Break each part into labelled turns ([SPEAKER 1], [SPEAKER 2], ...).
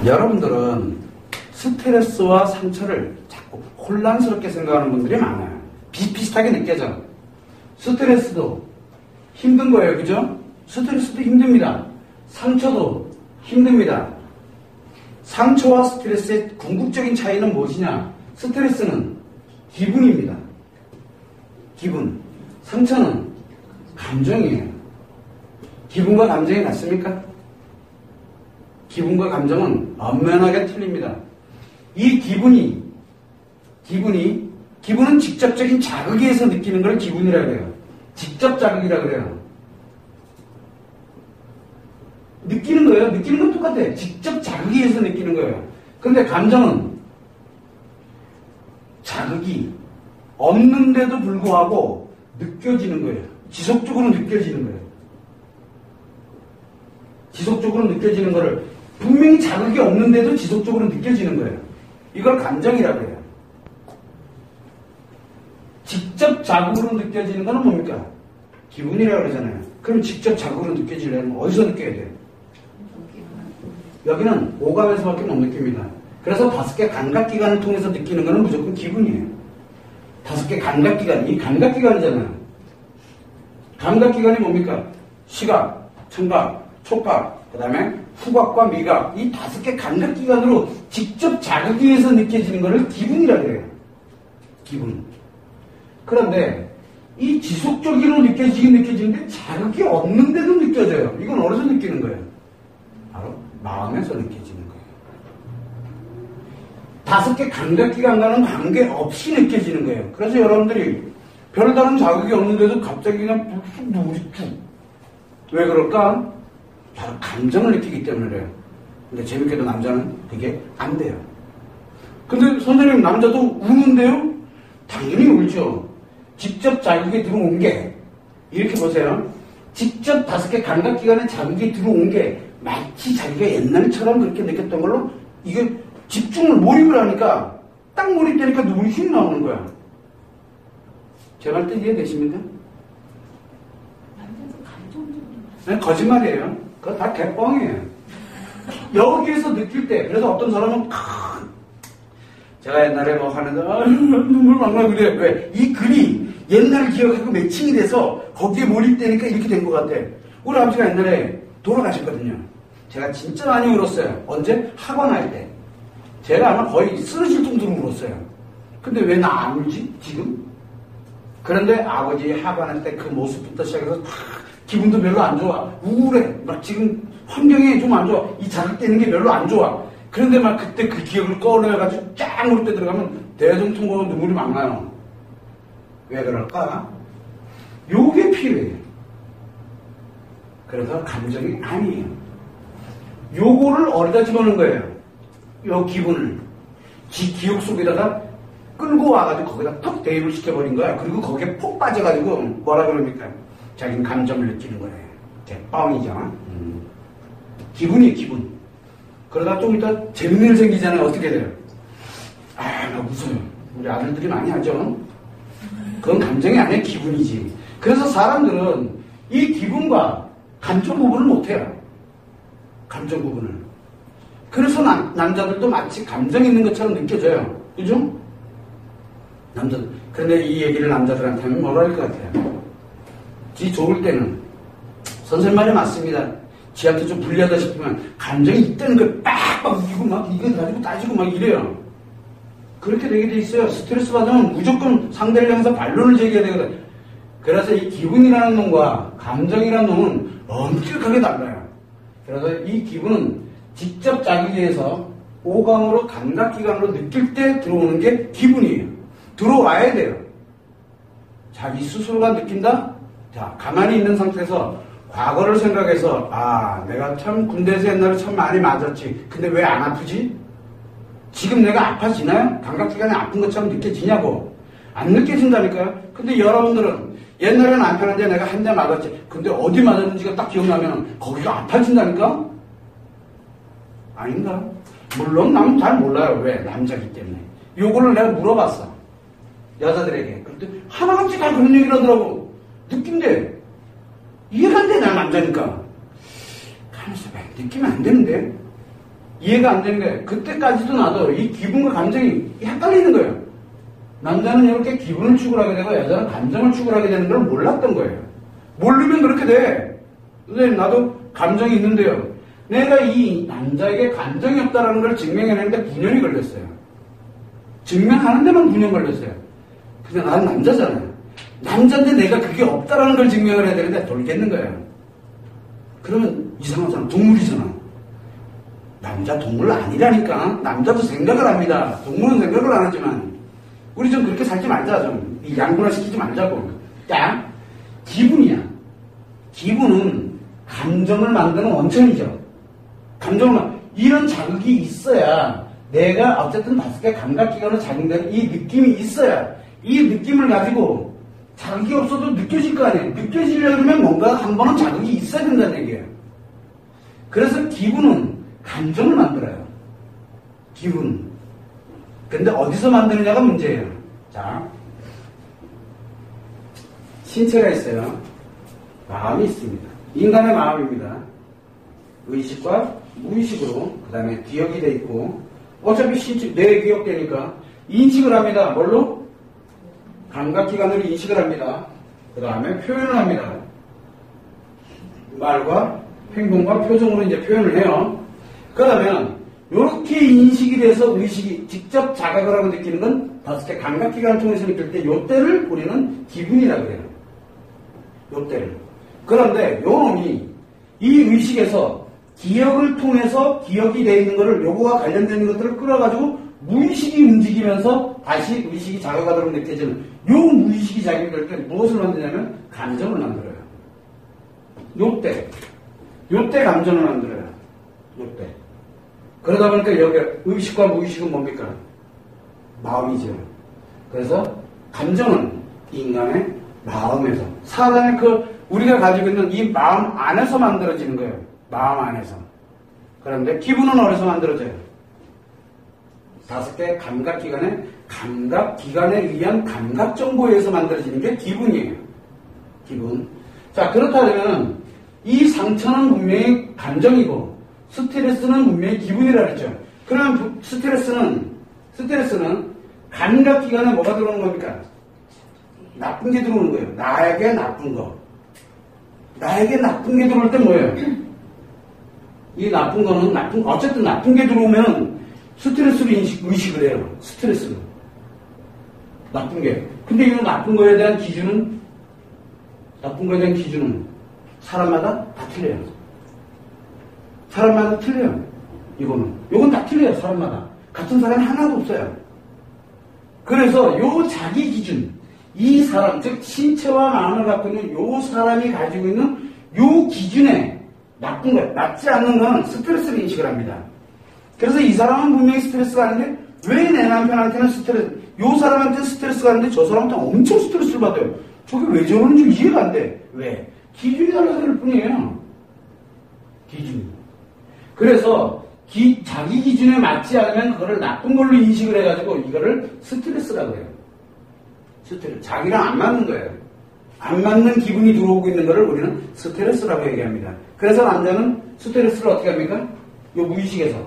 [SPEAKER 1] 여러분들은 스트레스와 상처를 자꾸 혼란스럽게 생각하는 분들이 많아요. 비슷비슷하게 느껴져. 스트레스도 힘든 거예요. 그죠? 스트레스도 힘듭니다. 상처도 힘듭니다. 상처와 스트레스의 궁극적인 차이는 무엇이냐? 스트레스는 기분입니다. 기분. 상처는 감정이에요. 기분과 감정이 같습니까? 기분과 감정은 엄연하게 틀립니다. 이 기분은 직접적인 자극에 의해서 느끼는 걸 기분이라고 해요. 직접 자극이라고 그래요. 느끼는 거예요. 느끼는 건 똑같아요. 직접 자극에 의해서 느끼는 거예요. 그런데 감정은 자극이 없는데도 불구하고 느껴지는 거예요. 지속적으로 느껴지는 거예요. 지속적으로 느껴지는 거를 분명히 자극이 없는데도 지속적으로 느껴지는 거예요. 이걸 감정이라고 해요. 직접 자극으로 느껴지는 거는 뭡니까? 기분이라고 그러잖아요. 그럼 직접 자극으로 느껴지려면 어디서 느껴야 돼요? 여기는 오감에서밖에 못 느낍니다. 그래서 5개 감각기관을 통해서 느끼는 거는 무조건 기분이에요. 5개 감각기관, 이 감각기관이잖아요. 감각기관이 뭡니까? 시각, 청각, 촉각, 그 다음에 후각과 미각, 이 5개 감각기관으로 직접 자극에 의해서 느껴지는 것을 기분이라고 해요. 기분. 그런데 이 지속적으로 느껴지는데 자극이 없는데도 느껴져요. 이건 어디서 느끼는 거예요? 바로 마음에서 느껴지는 거예요. 5개 감각기관과는 관계없이 느껴지는 거예요. 그래서 여러분들이 별다른 자극이 없는데도 갑자기 그냥 쑥 누구리 쭉. 왜 그럴까? 바로 감정을 느끼기 때문에 그래요. 근데 재밌게도 남자는 그게 안 돼요. 근데 선생님 남자도 우는데요? 당연히 울죠. 직접 자극이 들어온 게 이렇게 보세요. 직접 5개 감각기관에 자극이 들어온 게 마치 자기가 옛날처럼 그렇게 느꼈던 걸로 이게 집중을 몰입을 하니까 딱 몰입되니까 눈물이 휙 나오는 거야. 제 말 뜻 이해되십니까?
[SPEAKER 2] 남자도 감정적으로
[SPEAKER 1] 네, 거짓말이에요. 그거 다 개뻥이에요. 여기에서 느낄 때 그래서 어떤 사람은 제가 옛날에 뭐 하는데 눈물 막 나고 그래. 왜? 이 글이 옛날 기억하고 매칭이 돼서 거기에 몰입되니까 이렇게 된 것 같아. 우리 아버지가 옛날에 돌아가셨거든요. 제가 진짜 많이 울었어요. 언제? 학원 할 때. 제가 아마 거의 쓰러질 정도로 울었어요. 근데 왜 나 안 울지? 지금? 그런데 아버지 학원할 때 그 모습부터 시작해서 기분도 별로 안 좋아. 우울해. 막 지금 환경이 좀 안 좋아. 이 자극되는 게 별로 안 좋아. 그런데 막 그때 그 기억을 꺼내가지고 쫙 울 때 들어가면 대중통곡으로 눈물이 막 나요. 왜 그럴까? 요게 필요해요. 그래서 감정이 아니에요. 요거를 어디다 집어넣은 거예요? 요 기분을. 기억 속에다가 끌고 와가지고 거기다 톡 대입을 시켜버린 거야. 그리고 거기에 폭 빠져가지고 뭐라 그럽니까? 자기는 감정을 느끼는 거예요. 뻥이죠. 기분이 기분. 그러다 좀 이따 재밌는 일 생기잖아요. 어떻게 돼요? 나 웃어요. 우리 아들들이 많이 하죠. 그건 감정이 아니라 기분이지. 그래서 사람들은 이 기분과 감정 구분을 못해요. 감정 구분을. 그래서 남자들도 마치 감정 있는 것처럼 느껴져요. 그죠? 남자들. 그런데 이 얘기를 남자들한테 하면 뭐라 할 것 같아요? 지 좋을 때는 선생님 말이 맞습니다. 지한테 좀 불리하다 싶으면 감정이 있다는 걸 빡빡 웃기고 막 이거 가지고 따지고 막 이래요. 그렇게 되게 돼 있어요. 스트레스 받으면 무조건 상대를 향해서 반론을 제기해야 되거든. 그래서 이 기분이라는 놈과 감정이라는 놈은 엄격하게 달라요. 그래서 이 기분은 직접 자극에 의해서 오감으로 감각기관으로 느낄 때 들어오는 게 기분이에요. 들어와야 돼요. 자기 스스로가 느낀다? 자, 가만히 있는 상태에서 과거를 생각해서 내가 참 군대에서 옛날에 참 많이 맞았지. 근데 왜 안 아프지? 지금 내가 아파지나요? 감각기관이 아픈 것처럼 느껴지냐고. 안 느껴진다니까요. 근데 여러분들은 옛날에는 안 편한데 내가 한 대 맞았지. 근데 어디 맞았는지가 딱 기억나면 거기가 아파진다니까? 아닌가? 물론 나는 잘 몰라요. 왜? 남자기 때문에. 요거를 내가 물어봤어. 여자들에게. 그랬더니 하나같이 다 그런 얘기를 하더라고. 느낀대. 이해가 안 돼. 난 남자니까. 가만있어 봐. 느끼면 안 되는데. 이해가 안 되는 거예요. 그때까지도 나도 이 기분과 감정이 헷갈리는 거예요. 남자는 이렇게 기분을 추구하게 되고 여자는 감정을 추구하게 되는 걸 몰랐던 거예요. 모르면 그렇게 돼. 선생님, 나도 감정이 있는데요. 내가 이 남자에게 감정이 없다는 걸 증명해내는데 9년이 걸렸어요. 증명하는 데만 9년 걸렸어요. 근데 난 남자잖아요. 남자인데 내가 그게 없다라는 걸 증명을 해야 되는데 돌겠는 거예요. 그러면 이상하잖아. 동물이잖아. 남자 동물 아니라니까. 남자도 생각을 합니다. 동물은 생각을 안 하지만 우리 좀 그렇게 살지 말자. 좀 양분화 시키지 말자고. 야, 기분이야. 기분은 감정을 만드는 원천이죠. 감정은 이런 자극이 있어야 내가 어쨌든 5개 감각기관으로 작용되는 이 느낌이 있어야 이 느낌을 가지고 자극이 없어도 느껴질 거 아니에요. 느껴지려면 뭔가 한 번은 자극이 있어야 된다는 얘기예요. 그래서 기분은 감정을 만들어요. 기분. 근데 어디서 만드느냐가 문제예요. 자, 신체가 있어요. 마음이 있습니다. 인간의 마음입니다. 의식과 무의식으로, 그 다음에 기억이 돼 있고, 어차피 신체, 뇌에 기억되니까 인식을 합니다. 뭘로? 감각기관으로 인식을 합니다. 그 다음에 표현을 합니다. 말과 행동과 표정으로 이제 표현을 해요. 그러면 이렇게 인식이 돼서 의식이 직접 자각을 하고 느끼는 건 5개 감각기관을 통해서 느낄 때 요때를 우리는 기분이라고 해요. 요때를. 그런데 요 놈이 이 의식에서 기억을 통해서 기억이 되어 있는 것을 요거와 관련된 것들을 끌어가지고 무의식이 움직이면서 다시 의식이 자각하도록 느껴지는 요 무의식이 작용될 때 무엇을 만드냐면 감정을 만들어요. 요때 감정을 만들어요. 요때. 그러다 보니까 여기 의식과 무의식은 뭡니까? 마음이죠. 그래서 감정은 인간의 마음에서 사람의 우리가 가지고 있는 이 마음 안에서 만들어지는 거예요. 마음 안에서. 그런데 기분은 어디서 만들어져요? 5개 감각기관에 의한 감각정보에 의해서 만들어지는 게 기분이에요. 기분. 자, 그렇다면 이 상처는 분명히 감정이고 스트레스는 분명히 기분이라 그랬죠. 그러면 스트레스는 감각기관에 뭐가 들어오는 겁니까? 나쁜 게 들어오는 거예요. 나에게 나쁜 거. 나에게 나쁜 게 들어올 때 뭐예요? 이 나쁜 거는 어쨌든 나쁜 게 들어오면 스트레스로 의식을 해요. 스트레스로. 나쁜 게. 근데 이 나쁜 거에 대한 기준은 사람마다 다 틀려요. 사람마다 틀려요. 요건 다 틀려요. 사람마다. 같은 사람이 하나도 없어요. 그래서 요 자기 기준, 이 사람, 즉 신체와 마음을 갖고 있는 요 사람이 가지고 있는 요 기준에 나쁜 것, 낫지 않는 건 스트레스를 인식을 합니다. 그래서 이 사람은 분명히 스트레스가 아닌데 왜 내 남편한테는 요 사람한테는 스트레스가 아닌데 저 사람한테는 엄청 스트레스를 받아요. 저게 왜 저러는지 이해가 안 돼. 왜? 기준이 달라서 그럴 뿐이에요. 기준이. 그래서 자기 기준에 맞지 않으면 그거를 나쁜 걸로 인식을 해가지고 이거를 스트레스라고 해요. 스트레스. 자기랑 안 맞는 거예요. 안 맞는 기분이 들어오고 있는 거를 우리는 스트레스라고 얘기합니다. 그래서 남자는 스트레스를 어떻게 합니까? 요 무의식에서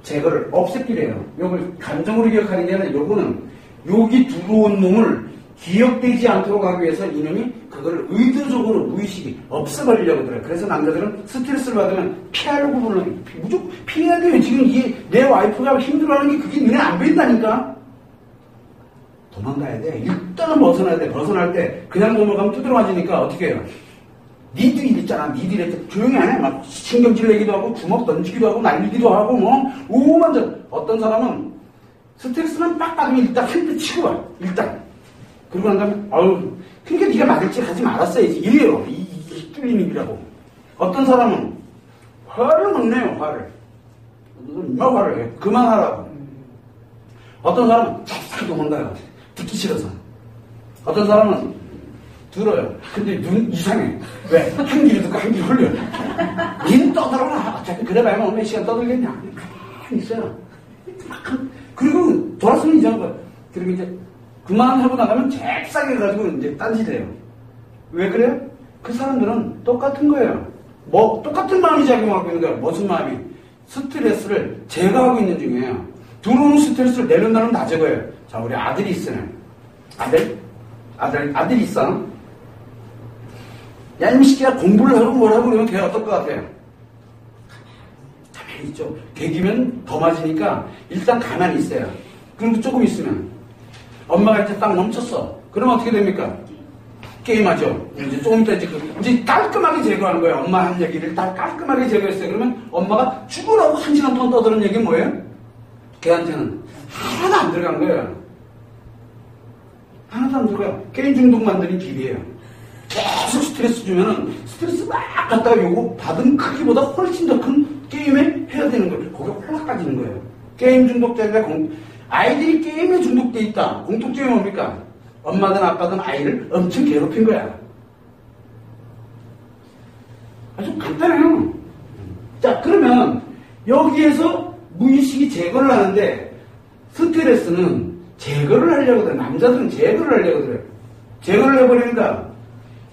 [SPEAKER 1] 제거를 없애기래요. 요걸 감정으로 기억하는 게 아니라 요거는 여기 들어온 놈을 기억되지 않도록 하기 위해서 이놈이 그걸 의도적으로 무의식이 없애버리려고 들어요. 그래서 남자들은 스트레스를 받으면 피하려고 보는 무조건 피해야 돼요. 지금 이게 내 와이프가 힘들어하는 게 그게 눈에 안 보인다니까. 도망가야 돼. 일단은 벗어나야 돼. 벗어날 때 그냥 넘어가면 두드러 맞으니까 어떻게 해요? 니들이 있잖아. 니들이 이렇게 조용히 안 해. 막 신경질 내기도 하고 주먹 던지기도 하고 날리기도 하고 오만전. 어떤 사람은 스트레스만 빡 받으면 일단 한 대 치고 와. 일단. 그러고 난 다음에 그러니까 네가 맞을 짓 하지 말았어야지. 이래요. 이게 뚫리는 일이라고. 어떤 사람은 화를 못 내요. 화를. 얼마 화를 해. 그만하라고. 어떤 사람은 찹쌀 도망가요. 듣기 싫어서. 어떤 사람은 들어요. 근데 눈 이상해. 왜? 한 귀로 듣고 한 귀로 흘려. 니는 떠들어라. 어차피 그래 봐야만 몇 시간 떠들겠냐. 가만히 있어요. 그리고 돌아서면 이상한 거야. 그리고 이제 그만하고 나가면 잽싸게 가지고 이제 딴짓해요. 왜 그래요? 그 사람들은 똑같은 거예요. 똑같은 마음이 작용하고 있는 거예요. 무슨 마음이? 스트레스를 제거하고 있는 중이에요. 들어오는 스트레스를 내려놓으면 다 제거해요. 자, 우리 아들이 있어요. 아들이 있어. 야, 이 새끼야, 공부를 하고 뭘 하고 그러면 걔 어떨 것 같아요? 가만히 있죠. 개기면 더 맞으니까 일단 가만히 있어요. 그리고 조금 있으면 엄마가 이제 딱 멈췄어. 그러면 어떻게 됩니까? 게임하죠. 이제 조금 이따 이제 깔끔하게 제거하는 거예요. 엄마 한 얘기를 다 깔끔하게 제거했어요. 그러면 엄마가 죽으라고 1시간 동안 떠드는 얘기는 뭐예요? 걔한테는 하나도 안 들어간 거예요. 하나도 안 들어가요. 게임 중독 만드는 길이에요. 계속 스트레스 주면은 스트레스 막 갖다가 요거 받은 크기보다 훨씬 더 큰 게임에 해야 되는 거예요. 거기에 홀락까지는 거예요. 게임 중독자가 아이들이 게임에 중독돼 있다. 공통점이 뭡니까? 엄마든 아빠든 아이를 엄청 괴롭힌 거야. 아주 간단해요. 자, 그러면 여기에서 무의식이 제거를 하는데 스트레스는 제거를 하려고 그래요. 남자들은 제거를 하려고 그래요. 제거를 해버리니까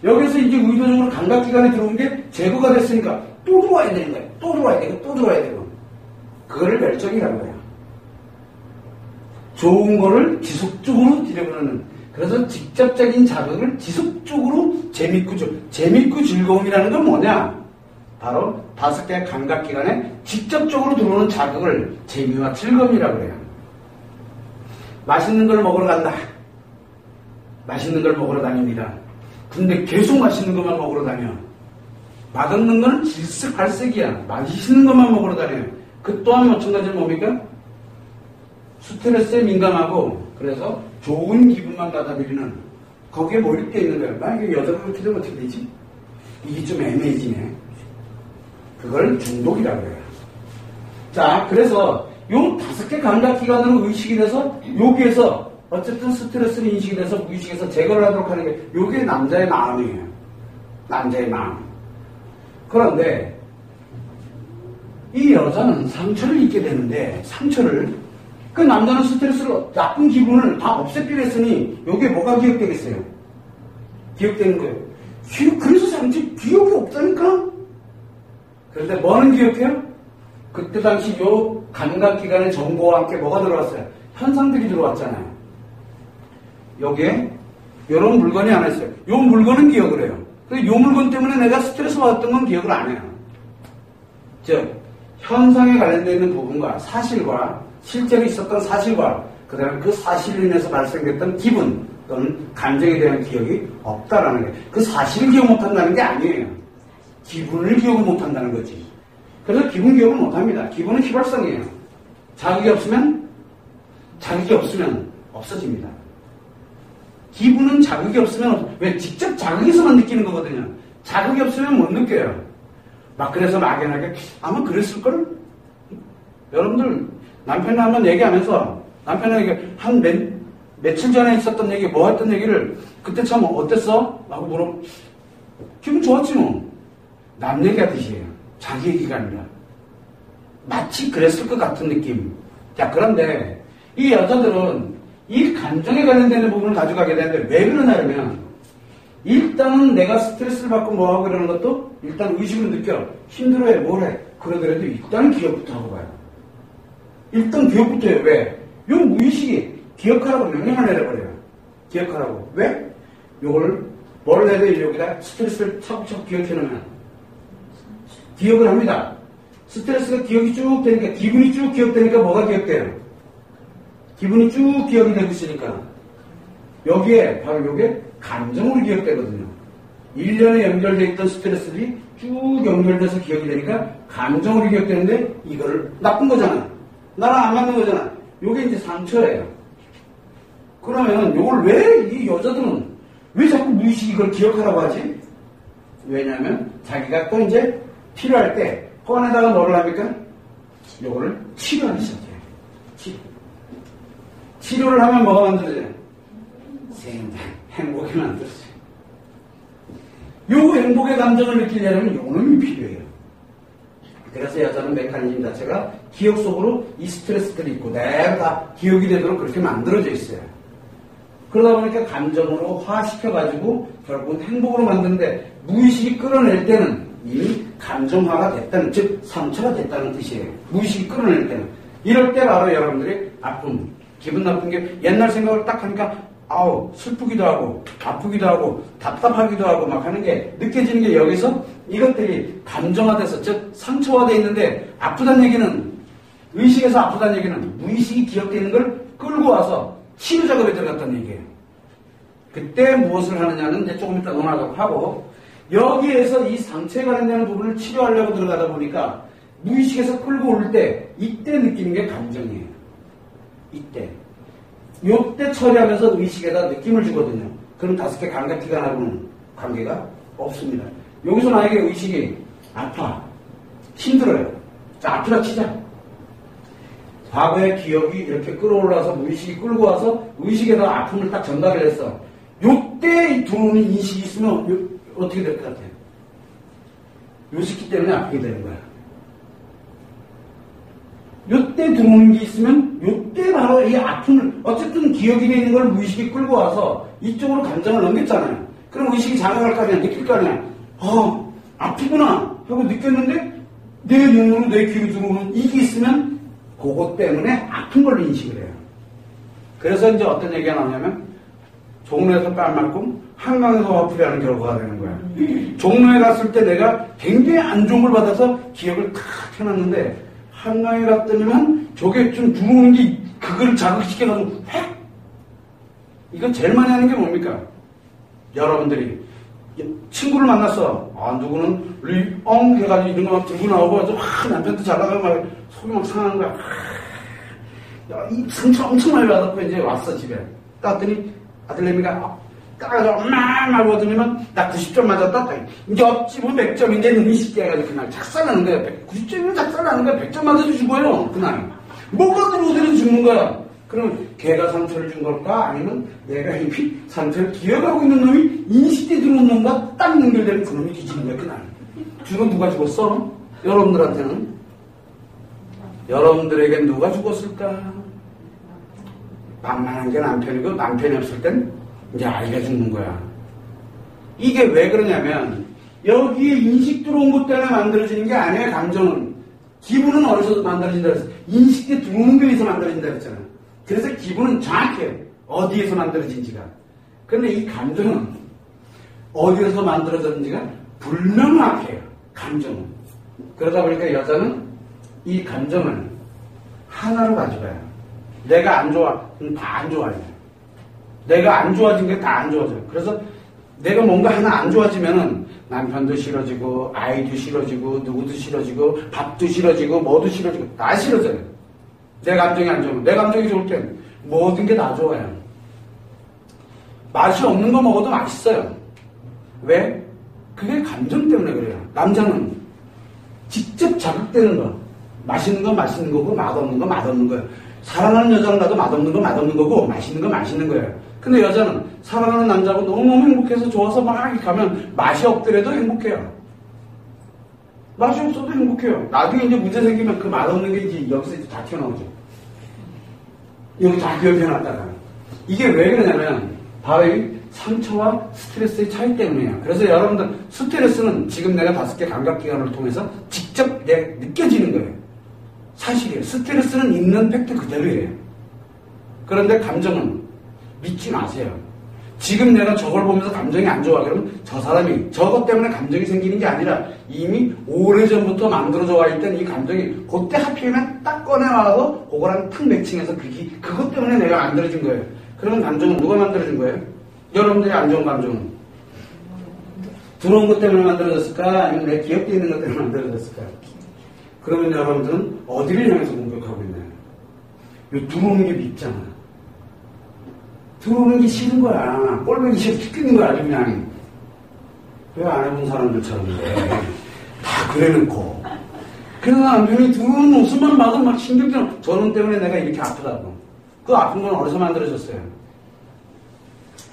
[SPEAKER 1] 여기서 이제 의도적으로 감각기관에 들어온 게 제거가 됐으니까 또 들어와야 되는 거예요. 또 들어와야 되고 또 들어와야 되고. 그거를 멸종이라고 해요. 좋은 거를 지속적으로 들여보는. 그래서 직접적인 자극을 지속적으로 재밌고 즐거움이라는 건 뭐냐? 바로 5개의 감각기관에 직접적으로 들어오는 자극을 재미와 즐거움이라고 해요. 맛있는 걸 먹으러 간다. 맛있는 걸 먹으러 다닙니다. 근데 계속 맛있는 것만 먹으러 다녀. 맛없는 건 질색팔색이야. 맛있는 것만 먹으러 다녀요. 그 또한 마찬가지로 뭡니까? 스트레스에 민감하고 그래서 좋은 기분만 받아들이는 거기에 몰입되어 있는 거예요. 만약에 여자가 그렇게 되면 어떻게 되지? 이게 좀 애매해지네. 그걸 중독이라고 해요. 자, 그래서 요 5개 감각기관으로 의식이 돼서 여기에서 어쨌든 스트레스를 인식이 돼서 무의식에서 제거를 하도록 하는 게 요게 남자의 마음이에요. 남자의 마음. 그런데 이 여자는 상처를 입게 되는데 그 남자는 스트레스를 나쁜 기분을 다 없애기로 했으니 여기에 뭐가 기억되겠어요? 기억되는 거예요. 그래서 상처 기억이 없다니까? 그런데 뭐는 기억해요? 그때 당시 요 감각기관의 정보와 함께 뭐가 들어왔어요? 현상들이 들어왔잖아요. 여기에 이런 물건이 하나 있어요. 요 물건은 기억을 해요. 근데 요 물건 때문에 내가 스트레스 받았던 건 기억을 안 해요. 즉 현상에 관련되어 있는 부분과 사실과 실제로 있었던 사실과 그 다음에 그 사실로 인해서 발생됐던 기분 또는 감정에 대한 기억이 없다라는 거예요. 그 사실을 기억 못한다는 게 아니에요. 기분을 기억을 못한다는 거지. 그래서 기분 기억을 못합니다. 기분은 휘발성이에요. 자극이 없으면 없어집니다. 기분은 자극이 없으면 왜 직접 자극에서만 느끼는 거거든요. 자극이 없으면 못 느껴요. 막 그래서 막연하게 아마 그랬을걸? 여러분들 남편이 한번 얘기하면서 남편에게 며칠 전에 있었던 얘기 뭐 했던 얘기를 그때 참 어땠어? 라고 물어보면 기분 좋았지 뭐. 남 얘기하듯이 해요. 자기 얘기가 아니라 마치 그랬을 것 같은 느낌. 자, 그런데 이 여자들은 이 감정에 관련되는 부분을 가져가게 되는데 왜 그러냐면 일단은 내가 스트레스를 받고 뭐하고 이러는 것도 일단 의식으로 느껴. 힘들어해 뭐래. 그러더라도 일단 기억부터 하고 가요. 일단 기억부터 해요. 왜? 요 무의식이 기억하라고 명령을 내려버려요. 기억하라고. 왜? 요걸 뭘 해야 돼? 여기다 스트레스를 차곡차곡 기억해놓으면 기억을 합니다. 스트레스가 기억이 쭉 되니까 기분이 쭉 기억되니까 뭐가 기억돼요? 기분이 쭉 기억이 되고 있으니까 여기에 바로 요게 감정으로 기억되거든요. 1년에 연결되어 있던 스트레스들이 쭉 연결돼서 기억이 되니까 감정으로 기억되는데 이거를 나쁜 거잖아. 나랑 안 맞는 거잖아. 요게 이제 상처예요. 그러면 요걸 왜 이 여자들은 왜 자꾸 무의식이 이걸 기억하라고 하지? 왜냐하면 자기가 또 이제 필요할 때 꺼내다가 뭐를 합니까? 요거를 치료하기 시작해요. 치료를 하면 뭐가 만들어져요? 행복이 만들어져요. 요 행복의 감정을 느끼려면 요놈이 필요해요. 그래서 여자는 메커니즘 자체가 기억 속으로 이 스트레스들이 있고 내가 다 기억이 되도록 그렇게 만들어져 있어요. 그러다 보니까 감정으로 화시켜가지고 결국은 행복으로 만드는데 무의식이 끌어낼 때는 이미 감정화가 됐다는, 즉 상처가 됐다는 뜻이에요. 무의식이 끌어낼 때는. 이럴 때 바로 여러분들이 아픔, 기분 나쁜 게 옛날 생각을 딱 하니까 아우 슬프기도 하고 아프기도 하고 답답하기도 하고 막 하는 게 느껴지는 게 여기서 이것들이 감정화돼서, 즉 상처화돼 있는데, 아프다는 얘기는, 의식에서 아프다는 얘기는 무의식이 기억되어 있는 걸 끌고 와서 치료 작업에 들어갔다는 얘기예요. 그때 무엇을 하느냐는 이제 조금 이따 논하도록 하고, 여기에서 이 상처에 관련되는 부분을 치료하려고 들어가다 보니까 무의식에서 끌고 올 때, 이때 느끼는 게 감정이에요. 요때 처리하면서 의식에다 느낌을 주거든요. 그럼 5개 감각기관하고는 관계가 없습니다. 여기서 만약에 의식이 아파, 힘들어요. 자, 아프다 치자. 과거의 기억이 이렇게 끌어올라서 무의식이 끌고 와서 의식에다 아픔을 딱 전달을 했어. 요때 들어오는 인식이 있으면 어떻게 될 것 같아요? 요 시기 때문에 아프게 되는 거야. 요때 들어오는 게 있으면 요때 바로 이 아픔을, 어쨌든 기억이 돼 있는 걸 무의식이 끌고 와서 이쪽으로 감정을 넘겼잖아요. 그럼 의식이 자각할 거 아니야, 느낄 거 아니야. 아프구나 하고 느꼈는데 내 눈으로 내 귀로 들어오는 이게 있으면 그것 때문에 아픈 걸로 인식을 해요. 그래서 이제 어떤 얘기가 나오냐면, 종로에서 뺨 맞고 한강에서 화풀이하는 결과가 되는 거야. 종로에 갔을 때 내가 굉장히 안 좋은 걸 받아서 기억을 탁 해놨는데, 한강에 갔더니만 저게 좀 들어오는 게 그걸 자극시켜가지고 획! 이거 제일 많이 하는 게 뭡니까? 여러분들이 친구를 만났어. 누구는 리엉 해가지고 이런 거 막 들고 나오고 남편도 잘 나가고 막 속이 막 상하는 거야. 야, 이 상처 엄청 많이 받았고 이제 왔어 집에. 따더니 아들내미가 따라서 엄마 말고 하더니만 나 90점 맞았다. 이제 업집은 100점인데 눈이 쉽게 해가지고 그날 작살나는 거야. 90점이면 작살나는 거야. 100점 맞아도 죽어요. 그날. 뭐가 들어오더라도 죽는 거야. 그럼 걔가 상처를 준 걸까? 아니면 내가 이미 상처를 기억하고 있는 놈이 인식에 들어온 놈과 딱 연결되면 그 놈이 뒤지는 거야, 그날. 주로 누가 죽었어? 여러분들한테는? 여러분들에겐 누가 죽었을까? 만만한 게 남편이고, 남편이 없을 땐 이제 아이가 죽는 거야. 이게 왜 그러냐면, 여기에 인식 들어온 것 때문에 만들어지는 게 아니에요, 감정은. 기분은 어디서 만들어진다 그랬어? 인식에 들어오는 거에서 만들어진다 그랬잖아. 그래서 기분은 정확해요. 어디에서 만들어진지가. 그런데 이 감정은 어디에서 만들어졌는지가 불명확해요. 감정은. 그러다 보니까 여자는 이 감정을 하나로 가져가요. 내가 안 좋아, 그럼 다 안 좋아요. 내가 안 좋아진 게 다 안 좋아져요. 그래서 내가 뭔가 하나 안 좋아지면은 남편도 싫어지고, 아이도 싫어지고, 누구도 싫어지고, 밥도 싫어지고, 뭐도 싫어지고, 다 싫어져요. 내 감정이 안 좋으면. 내 감정이 좋을 땐 모든 게 다 좋아요. 맛이 없는 거 먹어도 맛있어요. 왜? 그게 감정 때문에 그래요. 남자는 직접 자극되는 거. 맛있는 건 맛있는 거고, 맛없는 건 맛없는 거예요. 사랑하는 여자는 나도 맛없는 건 맛없는 거고, 맛있는 건 맛있는 거예요. 근데 여자는 사랑하는 남자하고 너무너무 행복해서 좋아서 막 이렇게 가면 맛이 없더라도 행복해요. 맛이 없어도 행복해요. 나중에 이제 문제 생기면 그 맛없는 게 이제 여기서 이제 다 튀어나오죠. 여기 다 기억해놨다가. 이게 왜 그러냐면, 바로 이 상처와 스트레스의 차이 때문이에요. 그래서 여러분들, 스트레스는 지금 내가 5개 감각기관을 통해서 직접 느껴지는 거예요. 사실이에요. 스트레스는 있는 팩트 그대로예요. 그런데 감정은 믿지 마세요. 지금 내가 저걸 보면서 감정이 안 좋아. 그러면 저 사람이 저것 때문에 감정이 생기는 게 아니라 이미 오래전부터 만들어져 와 있던 이 감정이 그때 하필이면 딱 꺼내와서 그거랑 탁 매칭해서 그것 때문에 내가 만들어진 거예요. 그러면 감정은 누가 만들어진 거예요? 여러분들이 안 좋은 감정은 들어온 것 때문에 만들어졌을까? 아니면 내 기억되어 있는 것 때문에 만들어졌을까? 그러면 여러분들은 어디를 향해서 공격하고 있나요? 요 들어오는 게 밉잖아. 들어오는 게 싫은 거야. 꼴보기 싫어 죽겠는 거야, 아주 그냥. 왜 안 해본 사람들처럼 그래. 다 그래놓고. 그래서 남편이 들어오는 모습만 봐도 막 신경질, 저놈 때문에 내가 이렇게 아프다고. 그 아픈 건 어디서 만들어졌어요?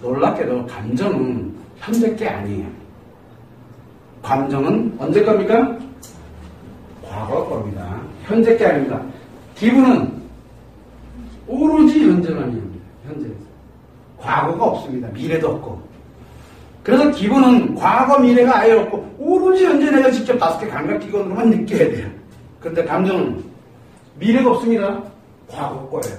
[SPEAKER 1] 놀랍게도 감정은 현재 게 아니에요. 감정은 언제 겁니까? 과거 겁니다. 현재 게 아닙니다. 기분은 오로지 현재만입니다. 현재에서. 과거가 없습니다. 미래도 없고. 그래서 기분은 과거, 미래가 아예 없고 오로지 오로지 현재 내가 직접 5개 감각기관으로만 느껴야 돼요. 그런데 감정은 미래가 없습니다. 과거 거예요.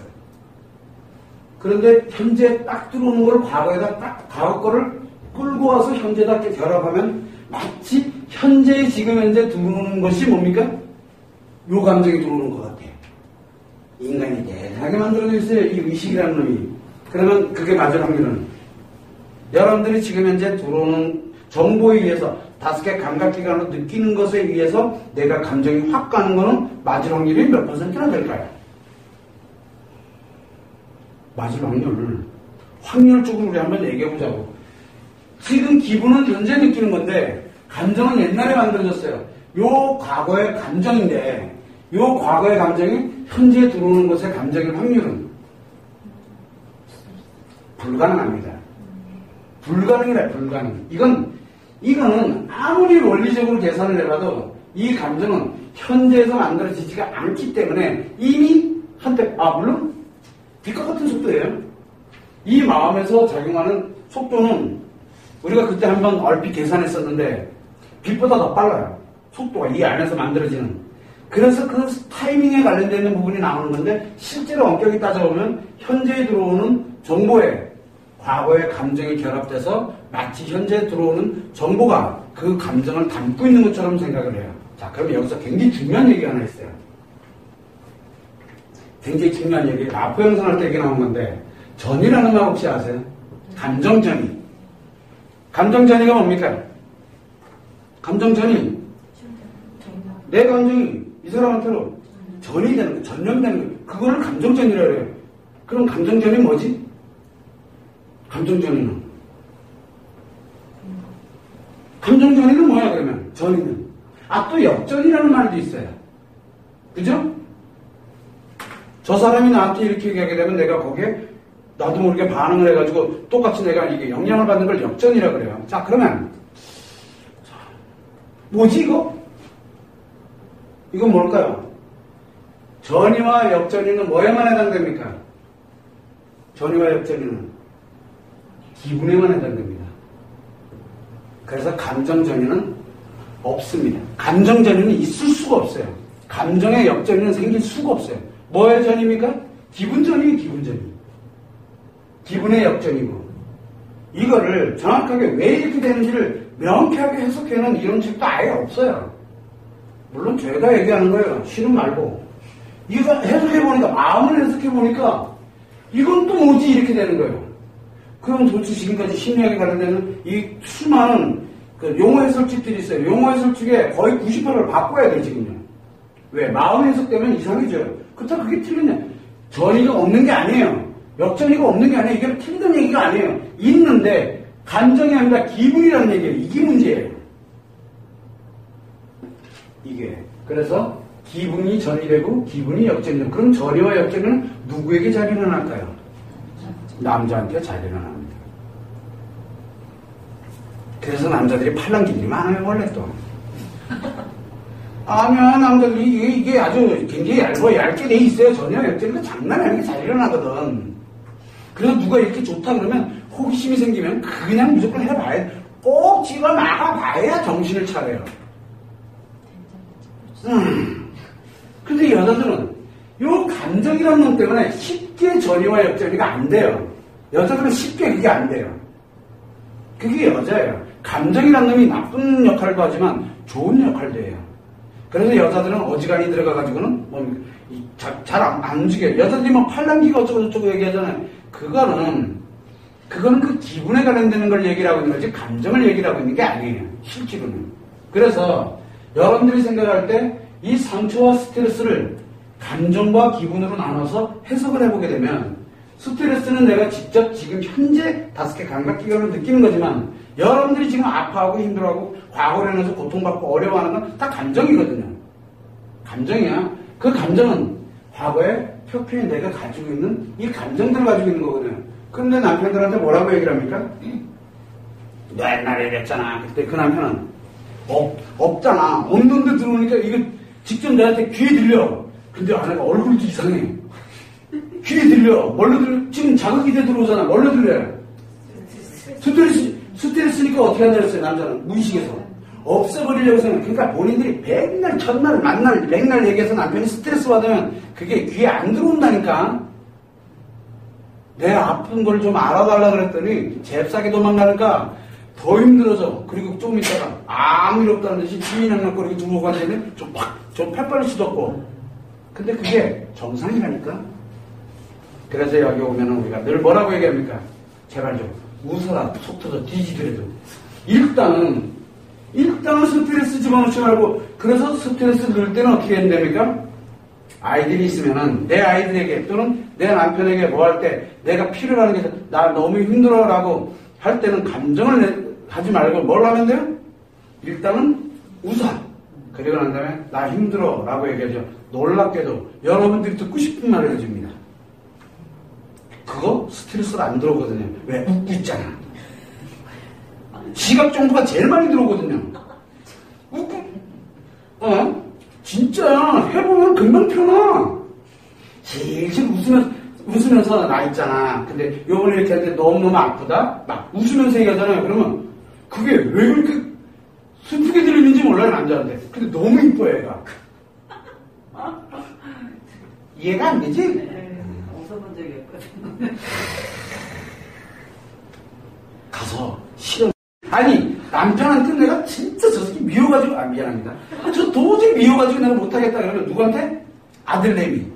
[SPEAKER 1] 그런데 현재 딱 들어오는 걸 과거에다 딱 과거 거를 끌고 와서 현재다 결합하면 마치 현재 지금 현재 들어오는 것이 뭡니까? 요 감정이 들어오는 것 같아요. 인간이 대단하게 만들어져 있어요. 이 의식이라는 놈이. 그러면 그게 맞을 확률은 여러분들이 지금 현재 들어오는 정보에 의해서 5개 감각기관으로 느끼는 것에 의해서 내가 감정이 확 가는 거는 맞을 확률이 몇 %나 될까요? 맞을 확률적으로 우리 한번 얘기해보자고. 지금 기분은 현재 느끼는 건데 감정은 옛날에 만들어졌어요. 요 과거의 감정인데 요 과거의 감정이 현재 들어오는 것의 감정의 확률은 불가능합니다. 불가능이라 불가능. 이거는 아무리 원리적으로 계산을 해봐도 이 감정은 현재에서 만들어지지가 않기 때문에 이미 한때 물론 빛과 같은 속도예요. 이 마음에서 작용하는 속도는 우리가 그때 한번 얼핏 계산했었는데 빛보다 더 빨라요. 속도가 이 안에서 만들어지는. 그래서 그 타이밍에 관련되는 부분이 나오는 건데 실제로 엄격히 따져보면 현재에 들어오는 정보에 과거의 감정이 결합돼서 마치 현재 들어오는 정보가 그 감정을 담고 있는 것처럼 생각을 해요. 자, 그럼 여기서 굉장히 중요한 얘기가 하나 있어요. 굉장히 중요한 얘기. 마포 형성할 때 얘기 나온 건데 전이라는 말 혹시 아세요? 감정전이. 감정전이가 뭡니까? 감정전이 내 감정이 이 사람한테로 전이 되는 거, 전염되는 거. 그거를 감정전이라고 해요. 그럼 감정전이 뭐지? 감정전이는 뭐야 그러면? 전이는 또 역전이라는 말도 있어요. 그죠? 저 사람이 나한테 이렇게 얘기하게 되면 내가 거기에 나도 모르게 반응을 해가지고 똑같이 내가 이게 영향을 받는 걸 역전이라고 그래요. 자, 그러면 뭐지 이거? 이건 뭘까요? 전이와 역전이는 뭐에만 해당됩니까? 전이와 역전이는 기분에만 해당됩니다. 그래서 감정전이는 없습니다. 감정전이는 있을 수가 없어요. 감정의 역전이는 생길 수가 없어요. 뭐의 전입니까? 기분전이에요. 기분의 역전이고. 이거를 정확하게 왜 이렇게 되는지를 명쾌하게 해석해놓은 이런 책도 아예 없어요. 물론 제가 얘기하는 거예요. 실은 말고. 이거 해석해보니까, 마음을 해석해보니까 이건 또 뭐지? 이렇게 되는 거예요. 그럼 도대체 지금까지 심리학에 관련되는 이 수많은 그 용어 해설집들이 있어요. 용어 해설집에 거의 90%를 바꿔야 돼요, 지금요. 왜? 마음 해석되면 이상해져요. 그렇다고 그게 틀리냐? 전이가 없는 게 아니에요. 역전이가 없는 게 아니에요. 이게 틀리던 얘기가 아니에요. 있는데 감정이 아니라 기분이라는 얘기예요. 이게 문제예요. 이게. 그래서 기분이 전이 되고 기분이 역전이 되고, 그럼 전이와 역전은 누구에게 잘 일어날까요? 남자한테 잘 일어납니다. 그래서 남자들이 팔랑귀들이 많아요, 원래 또. 아니야, 남자들이 이게 아주 굉장히 얇게 돼 있어요. 전혀 역전이 장난이 아니게 잘 일어나거든. 그래서 누가 이렇게 좋다 그러면 호기심이 생기면 그냥 무조건 해봐야 돼. 꼭 집어 나가봐야 정신을 차려요. 근데 여자들은 요 감정이라는 놈 때문에 쉽게 전이와 역전이가 안 돼요. 여자들은 쉽게 그게 안 돼요. 그게 여자예요. 감정이라는 놈이 나쁜 역할도 하지만 좋은 역할도 해요. 그래서 여자들은 어지간히 들어가가지고는 잘 안 움직여요. 여자들이 뭐 팔랑귀가 어쩌고저쩌고 얘기하잖아요. 그거는 그 기분에 관련되는 걸 얘기를 하고 있는 거지 감정을 얘기를 하고 있는 게 아니에요. 실제로는. 그래서 여러분들이 생각할 때 이 상처와 스트레스를 감정과 기분으로 나눠서 해석을 해보게 되면 스트레스는 내가 직접 지금 현재 5개 감각기관으로 느끼는 거지만 여러분들이 지금 아파하고 힘들어하고 과거로 인해서 고통받고 어려워하는 건 다 감정이거든요. 감정이야. 그 감정은 과거에 표피에 내가 가지고 있는 이 감정들을 가지고 있는 거거든요. 그런데 남편들한테 뭐라고 얘기를 합니까? 너 옛날에 이랬잖아. 그때 그 남편은 없잖아. 없는데 들어오니까 이거 직접 내한테 귀에 들려. 근데 아내가 얼굴도 이상해. 귀에 들려. 뭘로 들려? 지금 자극이 돼 들어오잖아. 뭘로 들려요? 스트레스니까 어떻게 한다 그랬어요, 남자는? 무의식에서. 없애버리려고 생각해. 그러니까 본인들이 백날, 첫날, 만날, 백날 얘기해서 남편이 스트레스 받으면 그게 귀에 안 들어온다니까. 내 아픈 걸 좀 알아달라 그랬더니 잽싸게 도망가니까 더 힘들어져. 그리고 조금 있다가 아무 일 없다는 듯이 지인학력거리고 두고 가는데 좀 팔팔 씻었고. 근데 그게 정상이라니까. 그래서 여기 오면은 우리가 늘 뭐라고 얘기합니까? 제발 좀 웃어라. 속 터져 뒤지더라도. 일단은 스트레스 집어넣지 말고. 그래서 스트레스 넣을 때는 어떻게 해야 됩니까? 아이들이 있으면은 내 아이들에게 또는 내 남편에게 뭐 할 때 내가 필요로 하는 게 나 너무 힘들어라고 할 때는 감정을 하지 말고 뭘 하면 돼요? 일단은 웃어. 그리고 난 다음에 나 힘들어 라고 얘기하죠. 놀랍게도 여러분들이 듣고 싶은 말을 해줍니다. 그거 스트레스가 안 들어오거든요. 왜? 웃고 있잖아. 시각 정보가 제일 많이 들어오거든요. 웃고, 진짜 해보면 금방 편하. 실실 웃으면서 나 있잖아. 근데 요번에 이렇게 할 때 너무너무 아프다? 막 웃으면서 얘기하잖아요. 그러면 그게 왜 그렇게 슬프게 들리는지 몰라요, 남자한테. 근데 너무 이뻐, 얘가. 이해가 안 되지?
[SPEAKER 2] 네, 웃어본 적이 없거든요.
[SPEAKER 1] 가서 싫어. 아니, 남편한테 내가 진짜 저 새끼 미워가지고, 미안합니다. 저 도저히 미워가지고 내가 못하겠다 그러면 누구한테? 아들내미.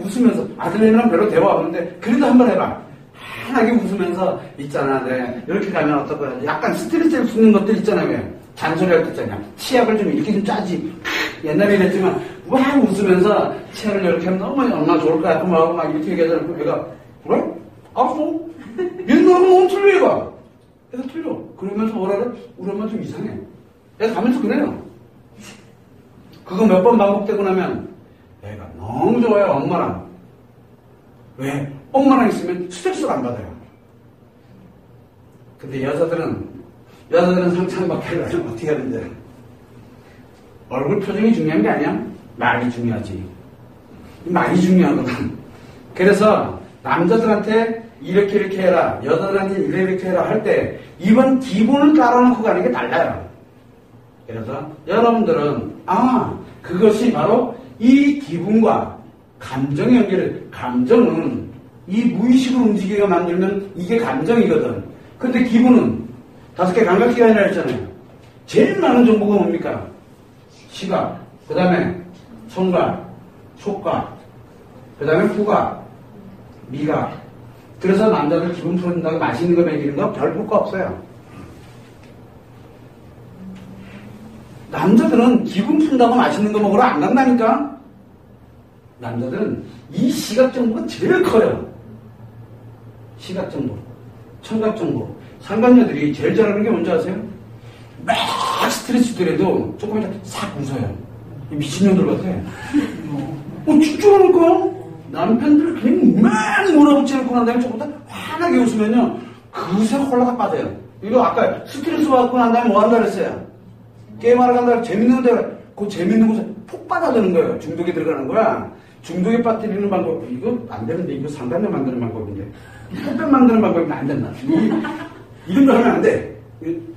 [SPEAKER 1] 웃으면서, 아들내미랑 별로 대화 없는데, 그래도 한번 해봐. 환하게 웃으면서, 있잖아, 네. 이렇게 가면 어떨 거야. 약간 스트레스를 주는 것들 있잖아요, 왜? 잔소리 할 때 있잖아요. 치약을 좀 이렇게 좀 짜지. 옛날에 이랬지만, 와, 웃으면서, 치약을 이렇게 하면 너무 얼마나 좋을까, 하고 막 이렇게 얘기하잖아요. 얘가, 그래? 알았어. 옛날하고 너무 틀려, 얘가. 애가 틀려. 그러면서 뭐라 그래? 우리 엄마 좀 이상해. 애가 가면서 그래요. 그거 몇 번 반복되고 나면 애가 너무 좋아요, 엄마랑. 왜? 엄마랑 있으면 스트레스를 안 받아요. 근데 여자들은 상처받게 하려면 어떻게 해야 되는데? 얼굴 표정이 중요한 게 아니야. 말이 중요하지. 말이 중요하거든. 그래서 남자들한테 이렇게 해라, 여자들한테 이렇게 해라 할 때 이번 기본을 깔아놓고 가는 게 달라요. 그래서 여러분들은 그것이 바로 이 기분과 감정의 연결을, 감정은 이 무의식으로 움직이게 만들면 이게 감정이거든. 근데 기분은 5개 감각기관이라 했잖아요. 제일 많은 정보가 뭡니까? 시각, 그 다음에 청각, 촉각, 그 다음에 후각, 미각. 그래서 남자들 기분 풀어준다고 맛있는 거 먹이는 거 별 효과 없어요. 남자들은 기분 푼다고 맛있는 거 먹으러 안 간다니까? 남자들은 이 시각 정보가 제일 커요. 시각 정보, 청각 정보. 상간녀들이 제일 잘하는 게 뭔지 아세요? 막 스트레스 주더라도 조금 이따 싹 웃어요. 미친년들 같아. 진짜 그럴까? 남편들 그냥 많이 몰아붙여놓고 난 다음에 조금 더 환하게 웃으면요, 그새 홀라가 빠져요. 이거 아까 스트레스 받고 난 다음에 뭐 한다 그랬어요? 게임하러 간다, 재밌는 데, 그 재밌는 곳에 푹 빠져드는 거예요. 중독에 들어가는 거야. 중독에 빠뜨리는 방법, 이거 안 되는데, 이거 상담료 만드는 방법인데. 혈변 만드는 방법이 안 된다. 이런 거 하면 안 돼.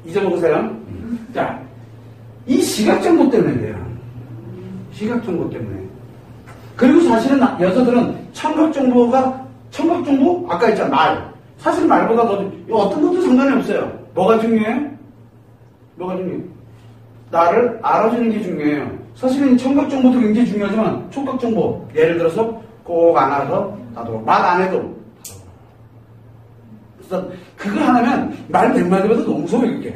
[SPEAKER 1] 잊어먹으세요. 자, 이 시각정보 때문에 그래요. 시각정보 때문에. 그리고 사실은 여자들은 청각정보, 아까 했잖아, 말. 사실 말보다 더, 어떤 것도 상관이 없어요. 뭐가 중요해? 나를 알아주는 게 중요해요. 사실은 청각정보도 굉장히 중요하지만, 촉각정보, 예를 들어서 꼭 안아서 나도 말 안 해도. 그래서 그거 하나면 말 100마디보다 너무 무서워, 이게.